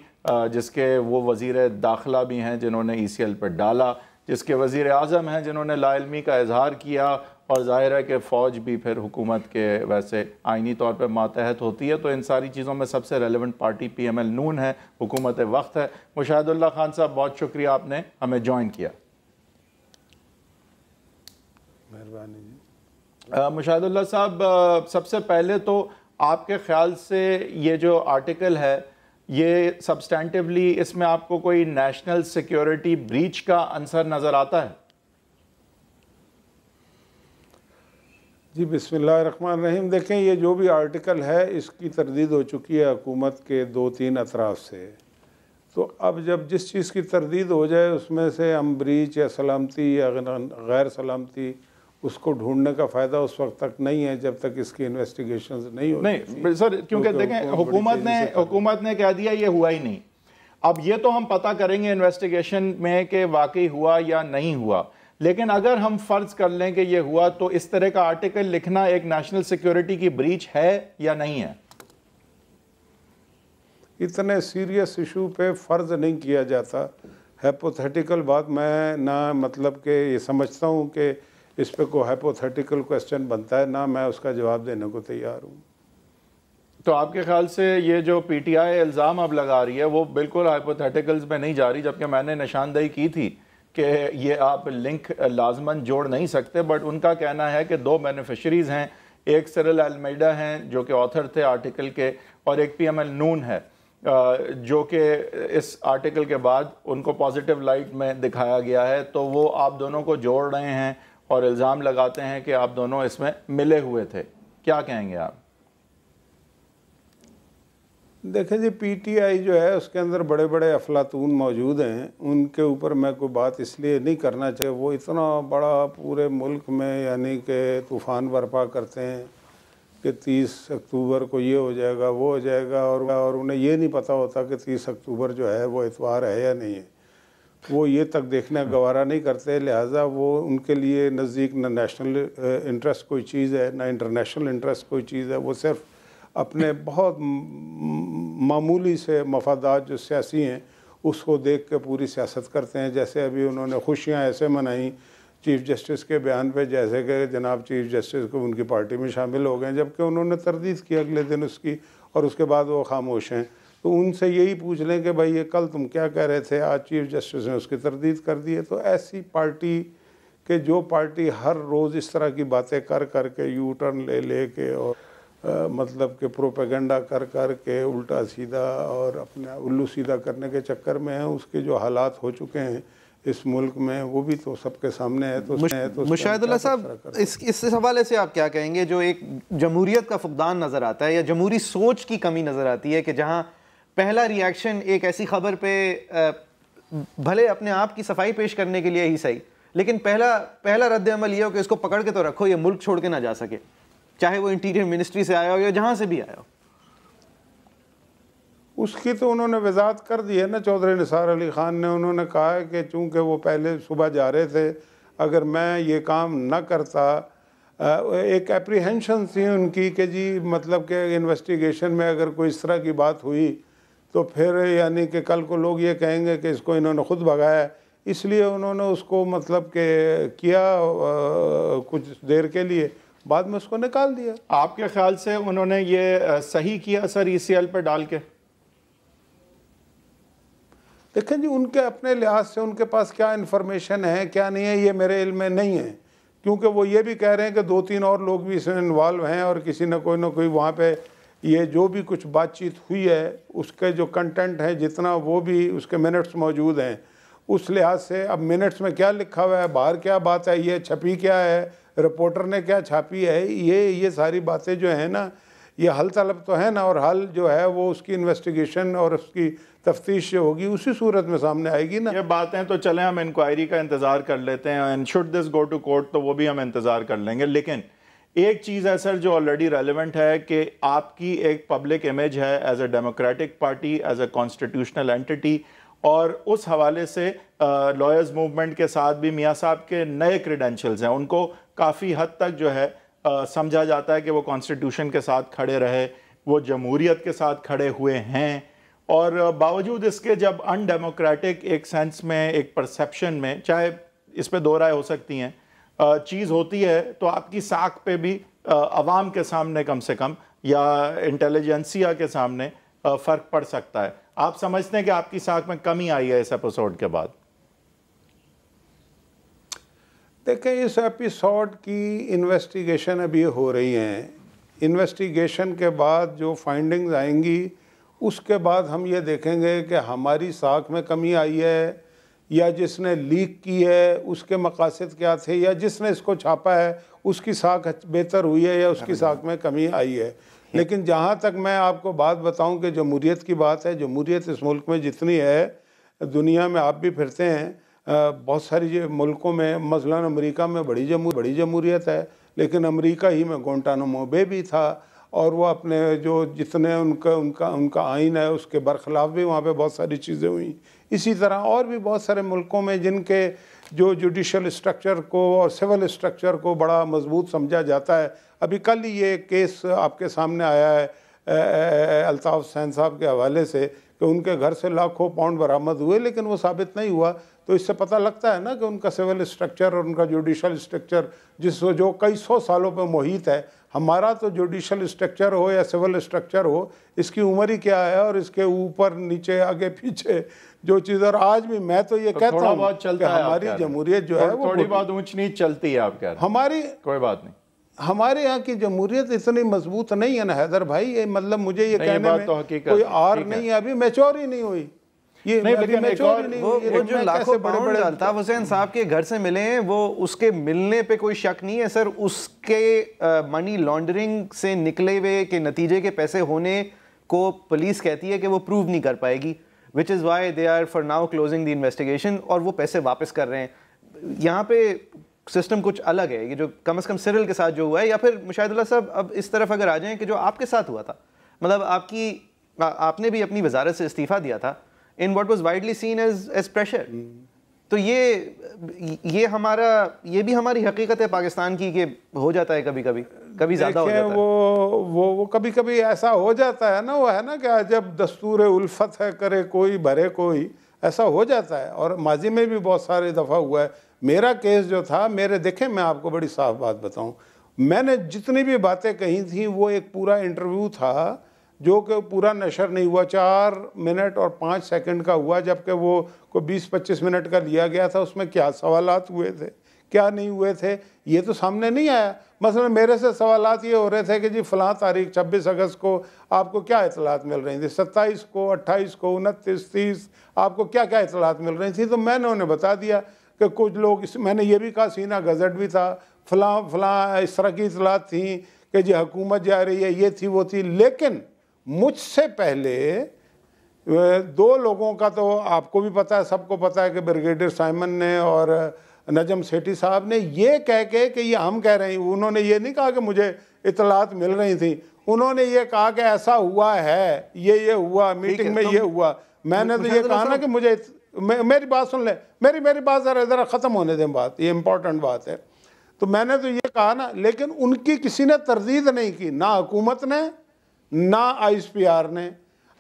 جس کے وہ وزیر داخلہ بھی ہیں جنہوں نے ای سی ایل پہ ڈالا، جس کے وزیر اعظم ہیں جنہوں نے لا علمی کا اظہار کیا، اور ظاہر ہے کہ فوج بھی پھر حکومت کے ویسے آئینی طور پہ ماتحت ہوتی ہے، تو ان ساری چیزوں میں سب سے ریلیونٹ پارٹی پی ایم ایل نون ہے، حکومت وقت ہے۔ مشاہد اللہ خان صاحب، بہت شکریہ آپ نے ہمیں جوائن کیا۔ مہربانی جی۔ مشاہد اللہ صاحب، سب سے پہلے تو آپ کے خیال سے یہ جو آرٹیکل ہے یہ سبسٹینٹیولی اس میں آپ کو کوئی نیشنل سیکیورٹی بریچ کا عنصر نظر آتا ہے؟ جی بسم اللہ الرحمن الرحیم۔ دیکھیں یہ جو بھی آرٹیکل ہے اس کی تردید ہو چکی ہے حکومت کے 2-3 اطراف سے، تو اب جب جس چیز کی تردید ہو جائے اس میں سے ہم بریچ یا سلامتی یا غیر سلامتی اس کو ڈھونڈنے کا فائدہ اس وقت تک نہیں ہے جب تک اس کی انویسٹیگیشنز نہیں ہوتی۔ نہیں سر، کیونکہ دیکھیں حکومت نے کہہ دیا یہ ہوا ہی نہیں۔ اب یہ تو ہم پتہ کریں گے انویسٹیگیشن میں کہ واقعی ہوا یا نہیں ہوا، لیکن اگر ہم فرض کر لیں کہ یہ ہوا تو اس طرح کا آرٹیکل لکھنا ایک نیشنل سیکیورٹی کی بریچ ہے یا نہیں ہے؟ اتنے سیریس ایشو پہ فرض نہیں کیا جاتا۔ ہیپوتھیٹیکل بات میں نہ مطلب کہ یہ سمجھتا ہوں کہ اس پہ کوئی ہیپوتھیٹیکل کوسچن بنتا ہے، نہ میں اس کا جواب دینے کو تیار ہوں۔ تو آپ کے خیال سے یہ جو پی ٹی آئی الزام اب لگا رہی ہے وہ بالکل ہائپوتھیٹیکلز میں نہیں جا رہی، جبکہ میں نے نشاندہی کی تھی کہ یہ آپ لنک لازماً جوڑ نہیں سکتے، بٹ ان کا کہنا ہے کہ 2 بینیفیشریز ہیں، ایک سرل المیڈا ہیں جو کہ آتھر تھے آرٹیکل کے، اور ایک پی ایم ایل نون ہے جو کہ اس آرٹیکل کے بعد ان کو پازیٹیو لائٹ میں دکھایا گیا ہے، تو وہ آپ دونوں کو جوڑ رہے ہیں اور الزام لگاتے ہیں کہ آپ دونوں اس میں ملے ہوئے تھے۔ کیا کہیں گے آپ؟ دیکھیں جی، پی ٹی آئی جو ہے اس کے اندر بڑے بڑے افلاطون موجود ہیں، ان کے اوپر میں کوئی بات اس لیے نہیں کرنا چاہیے، وہ اتنا بڑا پورے ملک میں یعنی کہ طوفان برپا کرتے ہیں کہ 30 اکتوبر کو یہ ہو جائے گا وہ ہو جائے گا، اور انہیں یہ نہیں پتہ ہوتا کہ 30 اکتوبر جو ہے وہ اتوار ہے یا نہیں ہے، وہ یہ تک دیکھنا گوارا نہیں کرتے، لہٰذا وہ ان کے لیے نزدیک نہ نیشنل انٹرسٹ کوئی چیز ہے نہ انٹرنیشنل انٹرسٹ کوئی چیز ہے، وہ صرف اپنے بہت معمولی سے مفادات جو سیاسی ہیں اس کو دیکھ کے پوری سیاست کرتے ہیں۔ جیسے ابھی انہوں نے خوشیاں ایسے منائیں چیف جسٹس کے بیان پہ جیسے کہ جناب چیف جسٹس کو ان کی پارٹی میں شامل ہو گئے، جبکہ انہوں نے تردید کی اگلے دن اس کی، اور اس کے بعد وہ خاموش ہیں۔ تو ان سے یہی پوچھ لیں کہ بھائی یہ کل تم کیا کہہ رہے تھے، آج چیف جسٹس نے اس کی تردید کر دی ہے۔ تو ایسی پارٹی کہ جو پارٹی ہر روز اس طرح کی باتیں کر کر کے یو ٹرن لے کے اور مطلب کہ پروپیگنڈا کر کے الٹا سیدھا اور اپنا الو سیدھا کرنے کے چکر میں ہیں، اس کے جو حالات ہو چکے ہیں اس ملک میں وہ بھی تو سب کے سامنے ہے۔ تو مشاہد اللہ صاحب، اس حوالے سے آپ کیا کہیں گے جو ایک جمہوریت کا فقدان نظر آتا ہے یا جمہوری سوچ کی کمی نظر آتی ہے کہ جہاں پہلا ری ایکشن ایک ایسی خبر پہ بھلے اپنے آپ کی صفائی پیش کرنے کے لیے ہی صحیح، لیکن پہلا رد عمل یہ ہو کہ اس کو پکڑ کے تو رکھو، یہ ملک چھوڑ کے نہ جا سکے، چاہے وہ انٹیریئر منسٹری سے آیا ہو یا جہاں سے بھی آیا ہو۔ اس کی تو انہوں نے وضاحت کر دی ہے نا، چودھری نثار علی خان نے، انہوں نے کہا ہے کہ چونکہ وہ پہلے صبح جا رہے تھے، اگر میں یہ کام نہ کرتا، ایک اپریہنشن تھی ان کی کہ جی مطلب کہ انویسٹیگیشن میں اگر کوئی اس طرح کی بات ہوئی تو پھر یعنی کہ کل کو لوگ یہ کہیں گے کہ اس کو انہوں نے خود بھگایا ہے، اس لیے انہوں نے اس کو مطلب کہ کیا کچھ دیر کے لیے، بعد میں اس کو نکال دیا۔ آپ کے خیال سے انہوں نے یہ صحیح کیا سر ای سی ایل پہ ڈال کے؟ دیکھیں جی، ان کے اپنے لحاظ سے ان کے پاس کیا انفارمیشن ہے کیا نہیں ہے یہ میرے علم میں نہیں ہے، کیونکہ وہ یہ بھی کہہ رہے ہیں کہ 2-3 اور لوگ بھی اس میں انوالو ہیں اور کسی نہ کوئی وہاں پہ یہ جو بھی کچھ بات چیت ہوئی ہے اس کے جو کنٹینٹ ہے جتنا وہ بھی اس کے منٹس موجود ہیں، اس لحاظ سے اب منٹس میں کیا لکھا ہوا ہے، باہر کیا بات ہے، یہ چھپی کیا ہے، رپورٹر نے کیا چھاپی ہے، یہ ساری باتیں جو ہیں نا یہ حل طلب تو ہے نا، اور حل جو ہے وہ اس کی انویسٹیگیشن اور اس کی تفتیش جو ہوگی اسی صورت میں سامنے آئے گی نا۔ یہ باتیں تو چلیں ہم انکوائری کا انتظار کر لیتے ہیں، and should this go to court تو وہ بھی ہم انتظار کر لیں گے، لیکن ایک چیز ہے سر جو آلریڈی ریلیونٹ ہے کہ آپ کی ایک پبلک امیج ہے as a democratic party, as a constitutional entity, اور اس حوالے سے لائرز موومنٹ کے ساتھ بھی میاں صاحب کے نئے کریڈینشلز ہیں، ان کو کافی حد تک جو ہے سمجھا جاتا ہے کہ وہ کانسٹیٹیوشن کے ساتھ کھڑے رہے، وہ جمہوریت کے ساتھ کھڑے ہوئے ہیں، اور باوجود اس کے جب ان ڈیموکریٹک ایک سینس میں ایک پرسیپشن میں، چاہے اس پہ دو رائے ہو سکتی ہیں، چیز ہوتی ہے تو آپ کی ساکھ پہ بھی عوام کے سامنے کم سے کم یا انٹیلیجنسیا کے سامنے فرق پڑ سکتا ہے. آپ سمجھتے ہیں کہ آپ کی ساکھ میں کمی آئی ہے اس ایپیسوڈ کے بعد؟ دیکھیں اس ایپیسوڈ کی انویسٹیگیشن ابھی ہو رہی ہیں. انویسٹیگیشن کے بعد جو فائنڈنگز آئیں گی اس کے بعد ہم یہ دیکھیں گے کہ ہماری ساکھ میں کمی آئی ہے یا جس نے لیک کی ہے اس کے مقاصد کیا تھے یا جس نے اس کو چھاپا ہے اس کی ساکھ بہتر ہوئی ہے یا اس کی ساکھ میں کمی آئی ہے. لیکن جہاں تک میں آپ کو بات بتاؤں کہ جمہوریت کی بات ہے، جمہوریت اس ملک میں جتنی ہے، دنیا میں آپ بھی پھرتے ہیں بہت ساری ملکوں میں، مثلاً امریکہ میں بڑی جمہوریت ہے، لیکن امریکہ ہی میں گوانٹانامو بے بھی تھا اور وہ اپنے جو جتنے ان کا آئین ہے اس کے برخلاف بھی وہاں پہ بہت ساری چیزیں ہوئیں. اسی طرح اور بھی بہت سارے ملکوں میں جن کے جو جوڈیشل اسٹرکچر کو اور سول اسٹرکچر کو بڑا مضبوط سمجھا جاتا ہے. ابھی کل ہی یہ کیس آپ کے سامنے آیا ہے الطاف حسین صاحب کے حوالے سے کہ ان کے گھر سے لاکھوں پاؤنڈ برآمد ہوئے لیکن وہ ثابت نہیں ہوا. تو اس سے پتہ لگتا ہے نا کہ ان کا سول اسٹرکچر اور ان کا جوڈیشل اسٹرکچر جو کئی سو سالوں پہ محیط ہے. ہمارا تو جوڈیشل اسٹرکچر ہو یا سول اسٹرکچر ہو، اس کی عمر ہی کیا ہے اور اس کے اوپر نیچے آگے پیچھے جو چیز. اور آج بھی میں تو یہ کہتا ہوں کہ ہماری جمہوریت جو ہے وہ تھوڑی بات اونچ نیچ چلتی ہے. آپ کہہ رہے ہیں ہماری کوئی بات نہیں، ہمارے یہاں کی جمہوریت اتنی مضبوط نہیں ہے نا حیدر بھائی. یہ مطلب مجھے یہ کہنے میں کوئی آر نہیں ہے، ابھی میچور ہی نہیں ہوئی. وہ جو لاکھوں پاؤنڈ الطاف حسین صاحب کے گھر سے ملے ہیں وہ اس کے ملنے پہ کوئی شک نہیں ہے سر. اس کے منی لانڈرنگ سے نکلے ہوئے کے نتیجے کے پیسے ہونے کو پولیس کہتی ہے کہ وہ پروو نہیں کر پائے گی, which is why they are for now closing the investigation, اور وہ پیسے واپس کر رہے ہیں. یہاں پہ سسٹم کچھ الگ ہے, یہ جو کم از کم سرل کے ساتھ جو ہوا ہے. یا پھر مشاہد اللہ صاحب اب اس طرف اگر آ جائیں کہ جو آپ کے ساتھ ہوا تھا, مطلب آپ نے بھی اپنی وزارت سے استعفیٰ دیا تھا in what was widely seen as pressure. تو یہ بھی ہماری حقیقت ہے پاکستان کی کہ ہو جاتا ہے کبھی زیادہ ہو جاتا ہے. وہ کبھی کبھی ایسا ہو جاتا ہے نا, وہ ہے نا کہ جب دستور الفت ہے کرے کوئی بھرے کوئی, ایسا ہو جاتا ہے. اور ماضی میں بھی بہت سارے دفعہ ہوا ہے. میرا کیس جو تھا, دیکھیں میں آپ کو بڑی صاف بات بتاؤں, میں نے جتنی بھی باتیں کہی تھیں وہ ایک پورا انٹرویو تھا جو کہ پورا نشر نہیں ہوا, 4 منٹ اور 5 سیکنڈ کا ہوا, جبکہ وہ کوئی 20-25 منٹ کا لیا گیا تھا. اس میں کیا سوالات ہوئے تھے کیا نہیں ہوئے تھے یہ تو سامنے نہیں آیا. مثلا میرے سے سوالات یہ ہو رہے تھے کہ جی فلاں تاریخ 26 اگست کو آپ کو کیا اطلاعات مل رہی تھی, 27 کو, 28 کو, 29, 30 آپ کو کیا کیا اطلاعات مل رہی تھی. تو میں نے انہیں بتا دیا کہ کچھ لوگ, میں نے یہ بھی کہا سینہ گزٹ بھی تھا, فلاں اس طرح کی اطلاعات تھیں کہ جی حکومت جا رہی ہے, یہ تھی وہ تھی. لیکن مجھ سے پہلے 2 لوگوں کا تو آپ کو بھی پتہ ہے, سب کو پتہ ہے کہ بریگیڈیئر سائمن نے اور نجم سیٹھی صاحب نے یہ کہہ کے کہ یہ ہم کہہ رہے ہیں, انہوں نے یہ نہیں کہا کہ مجھے اطلاعات مل رہی تھیں, انہوں نے یہ کہا کہ ایسا ہوا ہے, یہ ہوا میٹنگ میں, یہ ہوا. میں نے تو یہ کہا نا کہ مجھے, میری بات سن لیں, میری بات ذرا ختم ہونے دیں بات, یہ امپورٹنٹ بات ہے. تو میں نے تو یہ کہا نا, لیکن ان کی کسی نے تردید نہیں کی, نہ حکومت نے نہ ISPR نے.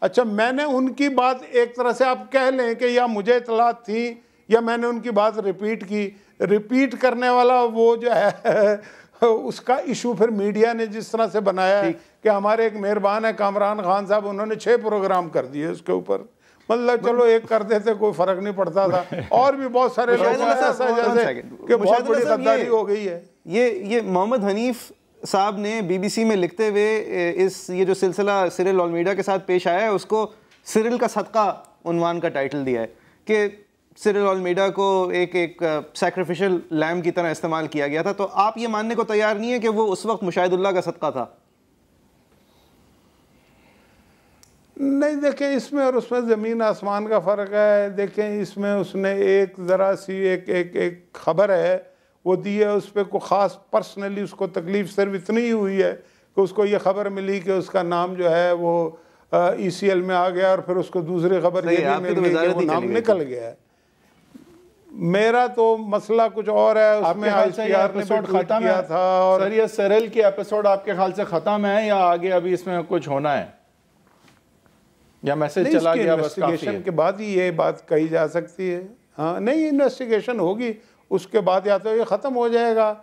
اچھا میں نے ان کی بات ایک طرح سے آپ کہہ لیں کہ یا مجھے اطلاعات تھیں یا میں نے ان کی بات ریپیٹ کی. ریپیٹ کرنے والا وہ جو ہے اس کا ایشو پھر میڈیا نے جس طرح سے بنایا ہے کہ ہمارے ایک مہربان ہے کامران خان صاحب, انہوں نے 6 پروگرام کر دیے اس کے اوپر. مطلب چلو ایک کر دیتے کوئی فرق نہیں پڑتا تھا. اور بھی بہت سارے لوگ ایسا جیسے کہ بہت بڑی غداری ہو گئی ہے. یہ محمد حنیف صاحب نے BBC میں لکھتے ہوئے یہ جو سلسلہ سرل المیڈا کے ساتھ پیش آیا ہے اس کو سرل کا صدقہ عنوان کا ٹائٹل دیا ہے کہ سرل المیڈا کو ایک سیکریفیشل لیمب کی طرح استعمال کیا گیا تھا. تو آپ یہ ماننے کو تیار نہیں ہے کہ وہ اس وقت مشاہد اللہ کا صدقہ تھا؟ نہیں, دیکھیں اس میں اور اس میں زمین آسمان کا فرق ہے. دیکھیں اس میں اس نے ایک ذرا سی ایک خبر ہے وہ دی ہے, اس پہ کوئی خاص پرسنلی اس کو تکلیف صرف اتنی ہی ہوئی ہے کہ اس کو یہ خبر ملی کہ اس کا نام جو ہے وہ ECL میں آ گیا, اور پھر اس کو دوسری خبر یہ بھی مل گئی کہ وہ نام نکل گیا ہے. میرا تو مسئلہ کچھ اور ہے, اس میں ISPR نے بھی ٹویٹ کیا تھا. اور سر یہ سرل کی ایپیسوڈ آپ کے خیال سے ختم ہے یا آگے ابھی اس میں کچھ ہونا ہے, یا میسج چلا گیا بس کافی ہے؟ انویسٹیگیشن کے بعد ہی یہ بات کہی جا سکتی ہے. ہاں نہیں, انویسٹیگیشن ہوگی اس کے بعد یا تو یہ ختم ہو جائے گا،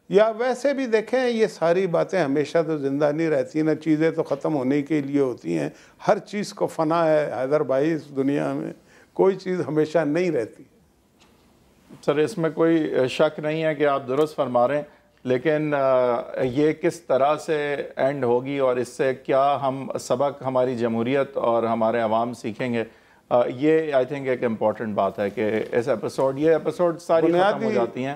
یا ویسے بھی دیکھیں یہ ساری باتیں ہمیشہ تو زندہ نہیں رہتی نا، چیزیں تو ختم ہونے کے لیے ہوتی ہیں، ہر چیز کو فنا ہے حیدر بھائی، اس دنیا میں کوئی چیز ہمیشہ نہیں رہتی۔ سر اس میں کوئی شک نہیں ہے کہ آپ درست فرما رہے ہیں، لیکن یہ کس طرح سے اینڈ ہوگی اور اس سے کیا ہم سبق ہماری جمہوریت اور ہمارے عوام سیکھیں گے، یہ آئی تھنک ایک امپورٹنٹ بات ہے کہ اس یہ ایپیسوڈ ساری ختم ہو جاتی ہیں،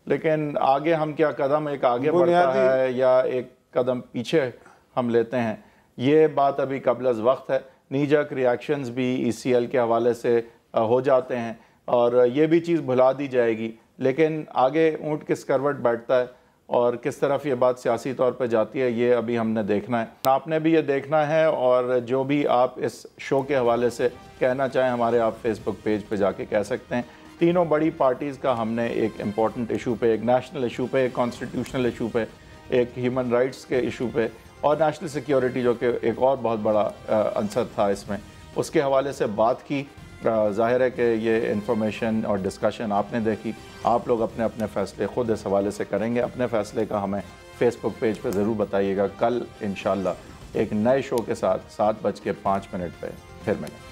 لیکن آگے ہم کیا قدم ایک آگے بڑھتا ہے یا ایک قدم پیچھے ہم لیتے ہیں، یہ بات ابھی قبل از وقت ہے۔ نی جرک ریاکشنز بھی ECL کے حوالے سے ہو جاتے ہیں اور یہ بھی چیز بھلا دی جائے گی، لیکن آگے اونٹ کس کروٹ بیٹھتا ہے اور کس طرف یہ بات سیاسی طور پہ جاتی ہے، یہ ابھی ہم نے دیکھنا ہے، آپ نے بھی یہ دیکھنا ہے، اور جو بھی آپ اس شو کے حوالے سے کہنا چاہیں ہمارے آپ فیس بک پیج پہ جا کے کہہ سکتے ہیں۔ تینوں بڑی پارٹیز کا ہم نے ایک امپورٹنٹ ایشو پہ، ایک نیشنل ایشو پہ، ایک کانسٹیٹیوشنل ایشو پہ، ایک ہیومن رائٹس کے ایشو پہ، اور نیشنل سیکیورٹی جو کہ ایک اور بہت بڑا عنصر تھا اس میں، اس کے حوالے سے بات کی۔ ظاہر ہے کہ یہ انفارمیشن اور ڈسکشن آپ نے دیکھی، آپ لوگ اپنے اپنے فیصلے خود اس حوالے سے کریں گے، اپنے فیصلے کا ہمیں فیس بک پیج پہ ضرور بتائیے گا۔ کل انشاءاللہ ایک نئے شو کے ساتھ 7:05 پہ پھر ملیں۔